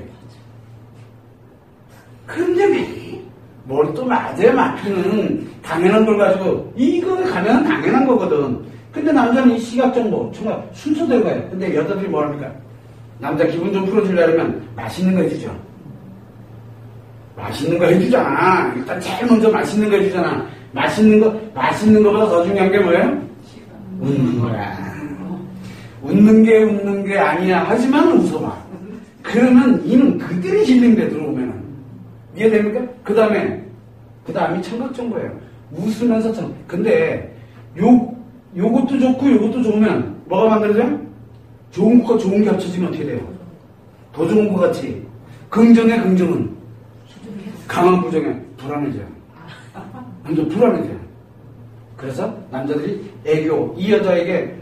[SPEAKER 1] 근데 뭘 또 맞아요, 맞기는. 당연한 걸 가지고, 이거 가면 당연한 거거든. 근데 남자는 이 시각정보, 청각, 순서대로 가요. 근데 여자들이 뭐 합니까? 남자 기분 좀 풀어주려면 맛있는 거 해주죠. 맛있는 거 해주잖아. 일단 제일 먼저 맛있는 거 해주잖아. 맛있는 거보다 더 중요한 게 뭐예요? 웃는 거야. 웃는 게 아니야. 하지만 웃어봐. 그러면 이는 그들이 힐링돼 들어오면은. 이해됩니까? 그 다음이 청각정보예요. 웃으면서 근데 요것도 좋고 요것도 좋으면 뭐가 만들어져요? 좋은 것과 좋은 게 합쳐지면 어떻게 돼요? 더 좋은 것 같이. 긍정의 긍정은 강한 부정에 불안해져요. 완전 불안해져요. 그래서 남자들이 애교, 이 여자에게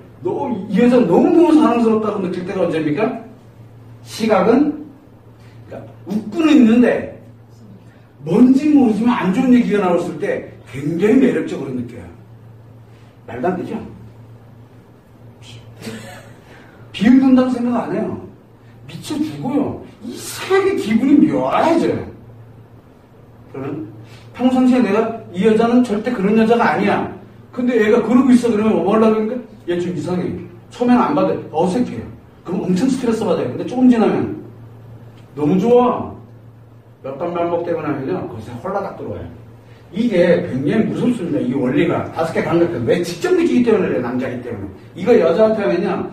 [SPEAKER 1] 이 여자 너무너무 사랑스럽다고 느낄 때가 언제입니까? 시각은 그러니까 웃고는 있는데 뭔지 모르지만 안 좋은 얘기가 나왔을 때 굉장히 매력적으로 느껴요. 말도 안 되죠? 비웃는다고 생각 안 해요. 미쳐 죽어요. 이상하게 기분이 묘해져요. 그러면 평상시에 내가 이 여자는 절대 그런 여자가 아니야. 근데 얘가 그러고 있어. 그러면 뭐 하려고 그러니까 얘 좀 이상해. 처음에는 안 받아요. 어색해요. 그럼 엄청 스트레스 받아요. 근데 조금 지나면 너무 좋아. 몇 번 반복 되고 나면요. 거기서 홀라닥 들어와요. 이게 굉장히 무섭습니다. 이 원리가. 5개 감각해서. 왜 직접 느끼기 때문에 그래요. 남자이기 때문에. 이거 여자한테 하면요.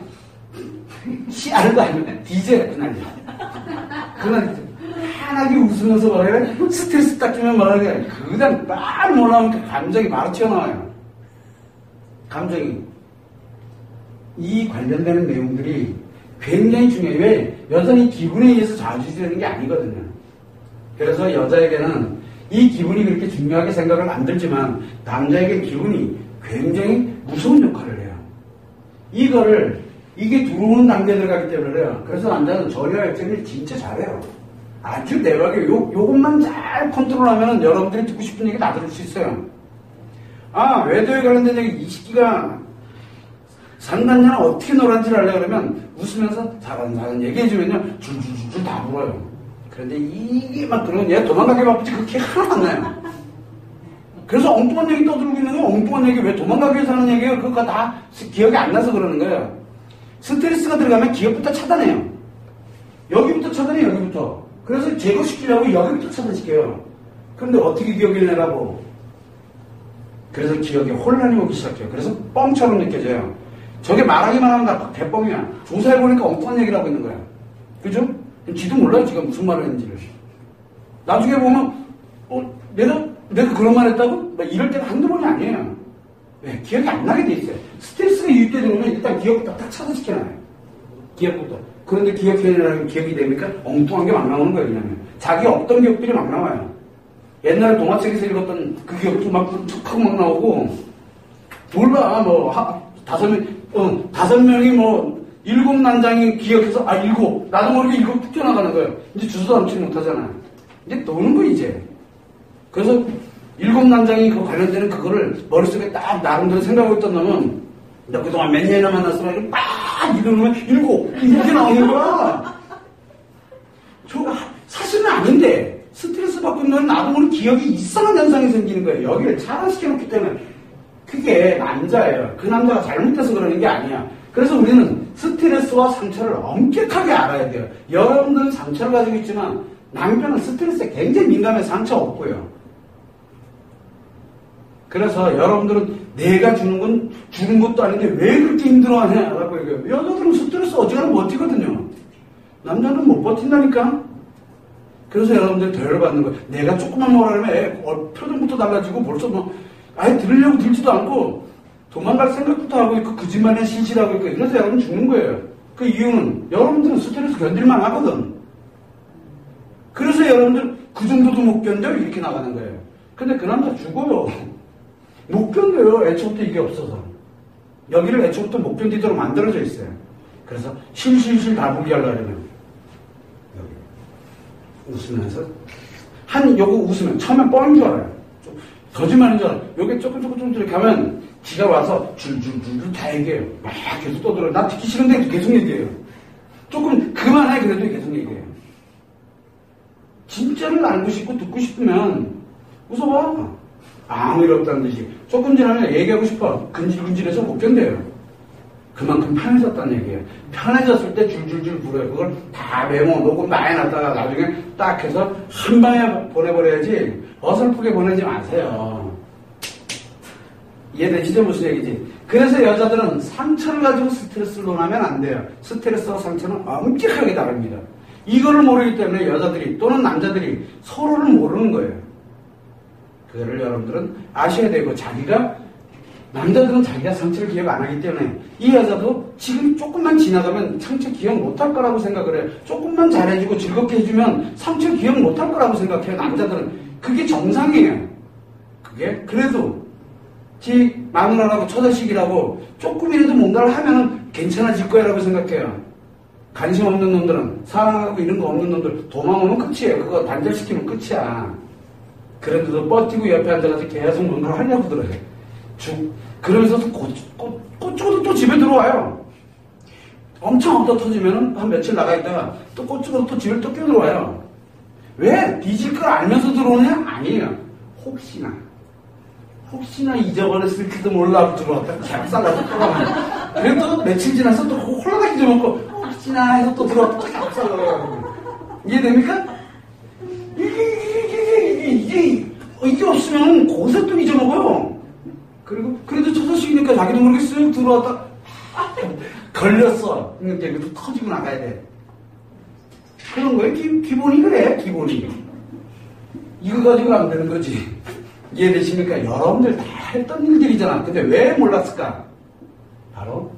[SPEAKER 1] 씨알도 아니면 디제가 그날이야. 그날 편하게 웃으면서 말해요. 스트레스 딱 주면 말하게 그냥 막 올라오니까 감정이 바로 튀어나와요. 감정이. 이 관련되는 내용들이 굉장히 중요해요. 왜? 여전히 기분에 의해서 좌지우지되는 게 아니거든요. 그래서 여자에게는 이 기분이 그렇게 중요하게 생각을 안 들지만 남자에게 기분이 굉장히 무서운 역할을 해요. 이게 들어오는 단계에 들어가기 때문에 그래요. 그래서 남자는 전혀 역전을 진짜 잘해요. 아주 내박에 요것만 잘 컨트롤하면 여러분들이 듣고 싶은 얘기 다 들을 수 있어요. 외도에 관련된 얘기 이 시기가 상간녀는 어떻게 놀았는지를 알려고 그러면 웃으면서 잘하는 얘기해주면요 줄줄줄 다 불어요. 그런데 이게 막 그러면 얘 도망가기 바쁘지 그렇게 하나도 안 나요. 그래서 엉뚱한 얘기 떠들고 있는 거 엉뚱한 얘기 왜 도망가기 위해서 하는 얘기예요. 그거 다 기억이 안 나서 그러는 거예요. 스트레스가 들어가면 기억부터 차단해요. 여기부터 차단해요. 여기부터. 그래서 제거시키려고 여기부터 차단시켜요. 그런데 어떻게 기억을 내라고. 그래서 기억에 혼란이 오기 시작해요. 그래서 뻥처럼 느껴져요. 저게 말하기만 하면 다 개뻥이야. 조사해보니까 엉뚱한 얘기를 하고 있는 거야. 그죠? 지도 몰라요. 지금 무슨 말을 했는지를. 나중에 보면 내가 그런 말 했다고? 막 이럴 때가 한두 번이 아니에요. 왜? 기억이 안 나게 돼 있어요. 스트레스가 유입되다 보면 일단 기억부터 딱 차단시켜놔요. 기억부터. 그런데 기억해내라면 기억이 됩니까? 엉뚱한 게 막 나오는 거예요. 왜냐면 자기 없던 기억들이 막 나와요. 옛날에 동화책에서 읽었던 그 기억도 막 툭하고 막 나오고 몰라. 다섯 명이 7 난장이 기억해서 7 나도 모르게 7 툭 튀어나가는 거예요. 이제 주소도 암치 못하잖아요. 이제 노는 거 이제. 그래서 7 난장이 그 관련되는 그거를 머릿속에 딱 나름대로 생각하고 있던 놈은 나 그동안 몇 년이나 만났으면 이렇게 막 이러면 7 이렇게 나오는 거야. 사실은 아닌데 스트레스 받고 있는 나도 모르는 기억이 이상한 현상이 생기는 거예요. 여기를 차단시켜놓기 때문에 그게 남자예요. 그 남자가 잘못해서 그러는 게 아니야. 그래서 우리는 스트레스와 상처를 엄격하게 알아야 돼요. 여러분들은 상처를 가지고 있지만 남편은 스트레스에 굉장히 민감해서 상처 없고요. 그래서 여러분들은 내가 주는 것도 아닌데 왜 그렇게 힘들어하냐 라고 얘기해요. 여자들은 스트레스 어지간하면 버티거든요. 남자는 못 버틴다니까. 그래서 여러분들이 대화를 받는 거예요. 내가 조금만 뭐라 하면 표정부터 달라지고 벌써 아예 들으려고 들지도 않고 도망갈 생각부터 하고 있고 거짓말에 신실하고 있고 이래서 여러분 죽는 거예요. 그 이유는 여러분들은 스트레스 견딜만 하거든. 그래서 여러분들 그 정도도 못 견뎌 이렇게 나가는 거예요. 근데 그 남자 죽어요. 못 견뎌요. 애초부터 이게 없어서. 여기를 애초부터 못 견디도록 만들어져 있어요. 그래서 실실실 다불게 하려면 여기 웃으면서 요거 웃으면 처음엔 뻥인 줄 알아요. 거짓말인 줄 알아요. 요게 조금 이렇게 하면 지가 와서 줄줄줄 다 얘기해요. 막 계속 떠들어요. 나 듣기 싫은데 계속 얘기해요. 조금 그만해 그래도 계속 얘기해요. 진짜를 알고 싶고 듣고 싶으면 웃어봐. 아무 일 없다는 듯이. 조금 지나면 얘기하고 싶어. 근질근질해서 못 견뎌요. 그만큼 편해졌다는 얘기예요. 편해졌을 때 줄줄줄 불어요. 그걸 다 메모, 녹음 다 해놨다가 나중에 딱 해서 한 방에 보내버려야지 어설프게 보내지 마세요. 이해되시죠? 무슨 얘기지? 그래서 여자들은 상처를 가지고 스트레스를 논하면 안 돼요. 스트레스와 상처는 엄격하게 다릅니다. 이거를 모르기 때문에 여자들이 또는 남자들이 서로를 모르는 거예요. 그거를 여러분들은 아셔야 되고 자기가 남자들은 자기가 상처를 기억 안 하기 때문에 이 여자도 지금 조금만 지나가면 상처 기억 못 할 거라고 생각을 해요. 조금만 잘해주고 즐겁게 해주면 상처 기억 못 할 거라고 생각해요. 남자들은. 그게 정상이에요. 그게 그래도 지 마누라라고 처자식이라고 조금이라도 뭔가를 하면 괜찮아질 거야라고 생각해요. 관심 없는 놈들은 사랑하고 이런 거 없는 놈들 도망오면 끝이에요. 그거 단절시키면 끝이야. 그런데도 뻗뛰고 옆에 앉아가지고 계속 뭔가를 하려고 들어요. 그러면서도 꼬치고도 또 집에 들어와요. 엄청 얻어 터지면 한 며칠 나가 있다가 또 꼬치고도 또 집에 또 끼어들어와요. 왜? 뒤질 걸 알면서 들어오냐? 아니에요. 혹시나 잊어버렸을지도 몰라 들어왔다 작살나서 또 가면 그래도 며칠 지나서 또 홀라당 잊어먹고 혹시나 해서 또 들어왔다 또 작살나요. 이해됩니까? 이게 없으면 거기서 또 잊어먹어요. 그리고 그래도 처자식이니까 자기도 모르게 쓱 들어왔다 걸렸어. 근데 이것도 터지고 나가야 돼. 그런 거예요. 기본이 그래. 기본이. 이거 가지고는 안 되는 거지. 이해되십니까? 여러분들 다 했던 일들이잖아. 근데 왜 몰랐을까? 바로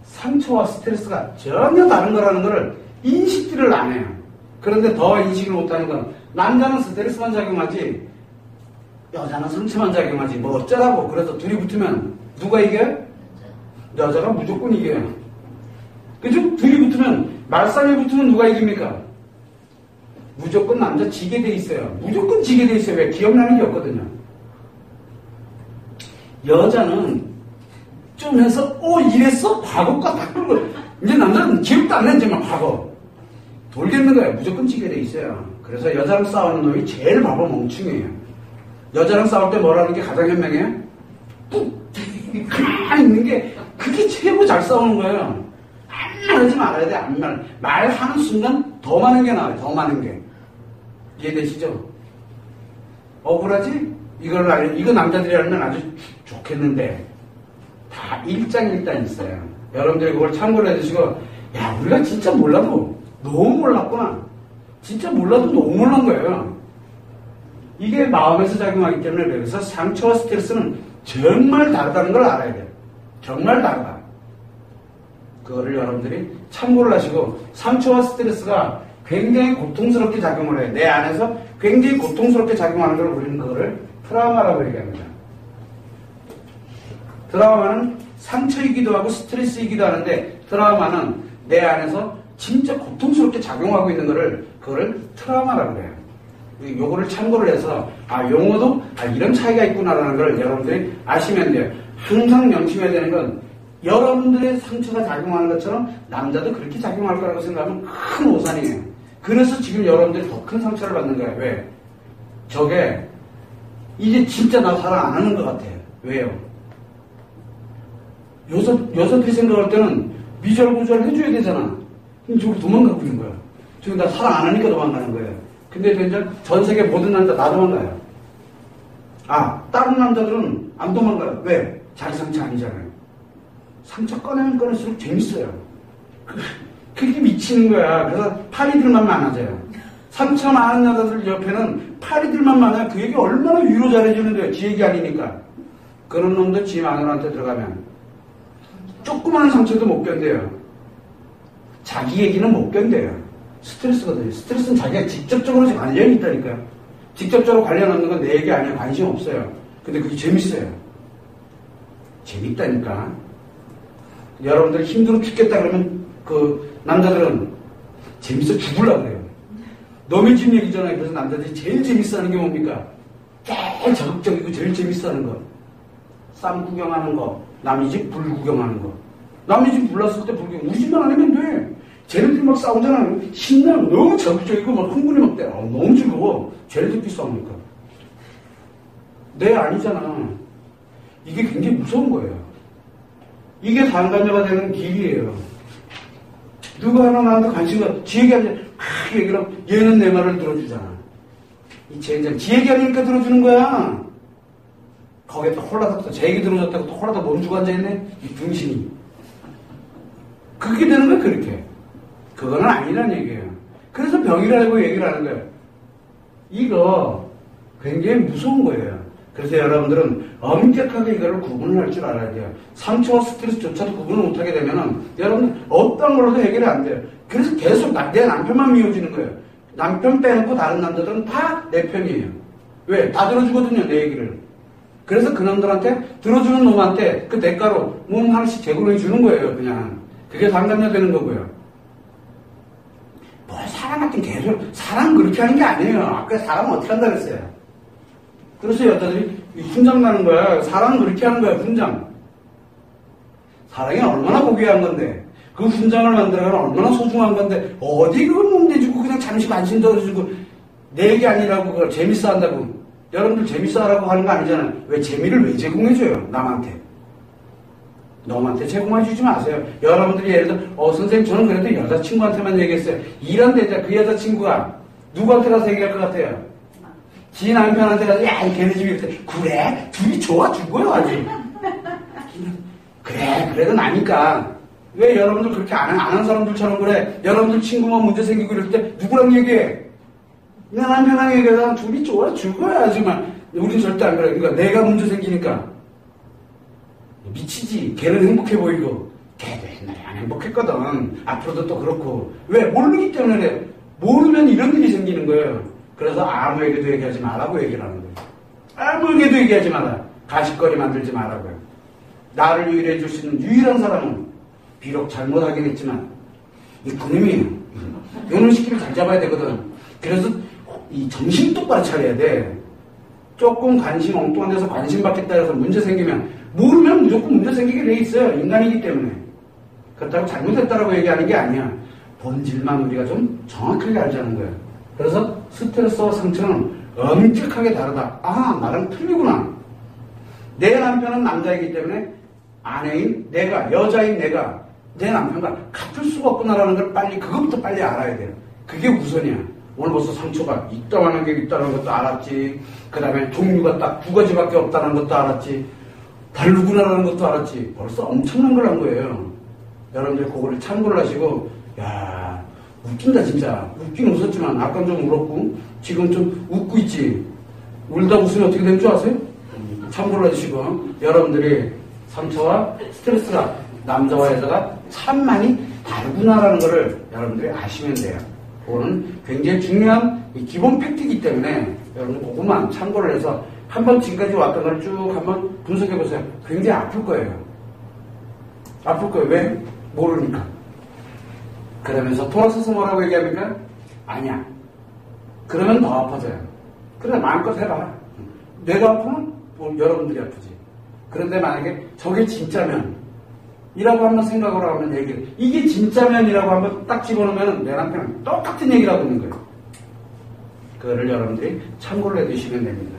[SPEAKER 1] 상처와 스트레스가 전혀 다른 거라는 거를 인식들을 안 해요. 그런데 더 인식을 못하는 건 남자는 스트레스만 작용하지 여자는 상처만 작용하지 뭐 어쩌라고. 그래서 둘이 붙으면 누가 이겨요? 여자가 무조건 이겨요. 그죠? 둘이 붙으면 말싸움에 붙으면 누가 이깁니까? 무조건 남자 지게 돼 있어요. 무조건 지게 돼 있어요. 왜? 기억나는 게 없거든요. 여자는 좀 해서 이랬어? 과거가 다 끌고 이제 남자는 기억도 안 나지만 과거 돌겠는 거예요. 무조건 지게 돼 있어요. 그래서 여자랑 싸우는 놈이 제일 바보 멍충이에요. 여자랑 싸울 때 뭐라는 게 가장 현명해요? 가만히 있는 게 그게 최고 잘 싸우는 거예요. 아무 하지 말아야 돼. 아무 말하는 순간 더 많은 게 나와요. 더 많은 게. 이해되시죠? 억울하지? 이거 남자들이 알면 아주 좋겠는데 다 일장일단 있어요. 여러분들이 그걸 참고를 해주시고 야 우리가 진짜 몰라도 너무 몰랐구나. 진짜 몰라도 너무 몰란 거예요. 이게 마음에서 작용하기 때문에 그래서 상처와 스트레스는 정말 다르다는 걸 알아야 돼요. 정말 다르다. 그거를 여러분들이 참고를 하시고 상처와 스트레스가 굉장히 고통스럽게 작용을 해요. 내 안에서 굉장히 고통스럽게 작용하는 걸 우리는 그거를 트라우마라고 얘기합니다. 트라우마는 상처이기도 하고 스트레스이기도 하는데 트라우마는 내 안에서 진짜 고통스럽게 작용하고 있는 거를 그거를 트라우마라고 해요. 요거를 참고를 해서 용어도 이런 차이가 있구나라는 걸 여러분들이 아시면 돼요. 항상 명심해야 되는 건 여러분들의 상처가 작용하는 것처럼 남자도 그렇게 작용할 거라고 생각하면 큰 오산이에요. 그래서 지금 여러분들이 더 큰 상처를 받는 거예요. 왜? 저게 이제 진짜 나 사랑 안 하는 것 같아요. 왜요? 여자들이 생각할 때는 미절고절 해줘야 되잖아. 그럼 저기 도망가고 있는 거야. 저기 나 사랑 안 하니까 도망가는 거예요. 근데 이제 전 세계 모든 남자 다 도망가요. 다른 남자들은 안 도망가요. 왜? 자기 상처 아니잖아요. 상처 꺼내면 꺼낼수록 재밌어요. 그게 미치는 거야. 그래서 파리들만 많아져요. 상처 많은 여자들 옆에는 파리들만 많아요. 그 얘기 얼마나 위로 잘해주는데요. 지 얘기 아니니까. 그런 놈도 지 마누라한테 들어가면 조그마한 상처도 못 견뎌요. 자기 얘기는 못 견뎌요. 스트레스거든요. 스트레스는 자기가 직접적으로 관련이 있다니까요. 직접적으로 관련 없는 건 내 얘기 아니에요. 관심 없어요. 근데 그게 재밌어요. 재밌다니까. 여러분들 힘들어 죽겠다 그러면 그 남자들은 재밌어 죽으려고 그래요. 너의 집 얘기잖아요. 그래서 남자들이 제일 재밌어 하는 게 뭡니까? 제일 적극적이고 제일 재밌어 하는 거. 쌈 구경하는 거. 남의 집 불 구경하는 거. 남의 집 불났을 때 불 구경. 우리 집만 아니면 돼. 쟤네들이 막 싸우잖아. 신나고 너무 적극적이고 막 흥분이 막 돼. 너무 즐거워. 쟤네들끼리 싸우니까. 내 아니잖아. 이게 굉장히 무서운 거예요. 이게 상간녀가 되는 길이에요. 누가 하나 나한테 관심을, 지 얘기 하면 막 얘기를 하고, 얘는 내 말을 들어주잖아. 이 젠장, 지 얘기 하니까 들어주는 거야. 거기에 또 홀라닥 또 제 얘기 들어줬다고 또 홀라닥 멈추고 앉아있네? 이 등신이. 그렇게 되는 거야, 그렇게. 그거는 아니란 얘기예요. 그래서 병이라고 얘기를 하는 거예요. 이거 굉장히 무서운 거예요. 그래서 여러분들은 엄격하게 이거를 구분을 할 줄 알아야 돼요. 상처와 스트레스조차도 구분을 못하게 되면은 여러분 어떤 걸로도 해결이 안 돼요. 그래서 계속 내 남편만 미워지는 거예요. 남편 빼놓고 다른 남자들은 다 내 편이에요. 왜? 다 들어주거든요, 내 얘기를. 그래서 그놈들한테 들어주는 놈한테 그 대가로 몸 하나씩 제공해 주는 거예요, 그냥. 그게 상담료 되는 거고요. 뭐 사람 같은 계속 사람 그렇게 하는 게 아니에요. 아까 사람은 어떻게 한다 그랬어요. 그래서 여자들이 훈장 나는 거야. 사람은 그렇게 하는 거야, 훈장. 사랑이 얼마나 고귀한 건데 그 훈장을 만들어가는 얼마나 소중한 건데 어디 그걸 몸대주고 그냥 잠시 관심 덜어주고 내 얘기 아니라고 그걸 재밌어 한다고. 여러분들 재밌어 하라고 하는 거 아니잖아요. 왜 재미를 왜 제공해줘요, 남한테. 너한테 제공해주지 마세요. 여러분들이 예를 들어 선생님 저는 그래도 여자친구한테만 얘기했어요. 이런 데자 그 여자친구가 누구한테 가서 얘기할 것 같아요? 지 남편한테 가서 야 걔네 집이 이렇게 그래? 둘이 좋아 죽어요 아주. 그래 그래도 나니까. 왜 여러분들 그렇게 안 하는 사람들처럼 그래? 여러분들 친구만 문제 생기고 이럴 때 누구랑 얘기해? 내 남편랑 얘기해서 둘이 좋아 죽어야 하지만 우린 절대 안 그래. 그러니까 내가 문제 생기니까 미치지. 걔는 행복해 보이고 걔도 옛날에 안 행복했거든. 앞으로도 또 그렇고. 왜? 모르기 때문에 그래. 모르면 이런 일이 생기는 거예요. 그래서 아무에게도 얘기하지 말라고 얘기를 하는 거예요. 아무에게도 얘기하지 마라. 가십거리 만들지 말라고요. 나를 유일해 줄 수 있는 유일한 사람은 비록 잘못하긴 했지만 이 그놈이에요. 요런 시기를 잘 잡아야 되거든. 그래서 이 정신 똑바로 차려야 돼. 조금 관심 엉뚱한 데서 관심 받겠다 해서 문제 생기면 모르면 무조건 문제 생기게 돼 있어요. 인간이기 때문에. 그렇다고 잘못했다라고 얘기하는 게 아니야. 본질만 우리가 좀 정확하게 알자는 거예요. 그래서 스트레스와 상처는 엄격하게 다르다. 아, 나랑 틀리구나. 내 남편은 남자이기 때문에 아내인 내가, 여자인 내가 내 남편과 같을 수가 없구나라는 걸 그것부터 빨리 알아야 돼요. 그게 우선이야. 오늘 벌써 상처가 있다는 게 있다는 것도 알았지. 그 다음에 종류가 딱 2가지밖에 없다는 것도 알았지. 다르구나라는 것도 알았지. 벌써 엄청난 걸 한 거예요. 여러분들 그거를 참고를 하시고, 야, 웃긴다 진짜. 웃긴 웃었지만 아까 좀 울었고 지금 좀 웃고 있지. 울다 웃으면 어떻게 되는 줄 아세요? 참고를 해주시고, 여러분들이 상처와 스트레스가 남자와 여자가 참 많이 다르구나라는 것을 여러분들이 아시면 돼요. 그거는 굉장히 중요한 기본 팩트이기 때문에 여러분 그것만 참고를 해서 한번 지금까지 왔던 걸 쭉 한번 분석해 보세요. 굉장히 아플 거예요. 아플 거예요. 왜? 모르니까. 그러면서 돌아서서 뭐라고 얘기합니까? 아니야. 그러면 더 아파져요. 그래 마음껏 해봐. 내가 아프면 여러분들이 아프지. 그런데 만약에 저게 진짜면 이라고 한번 생각을 하면 얘기를, 이게 진짜면이라고 한번 딱 집어넣으면 내 남편은 똑같은 얘기를 하고 있는 거예요. 그거를 여러분들이 참고를 해두시면 됩니다.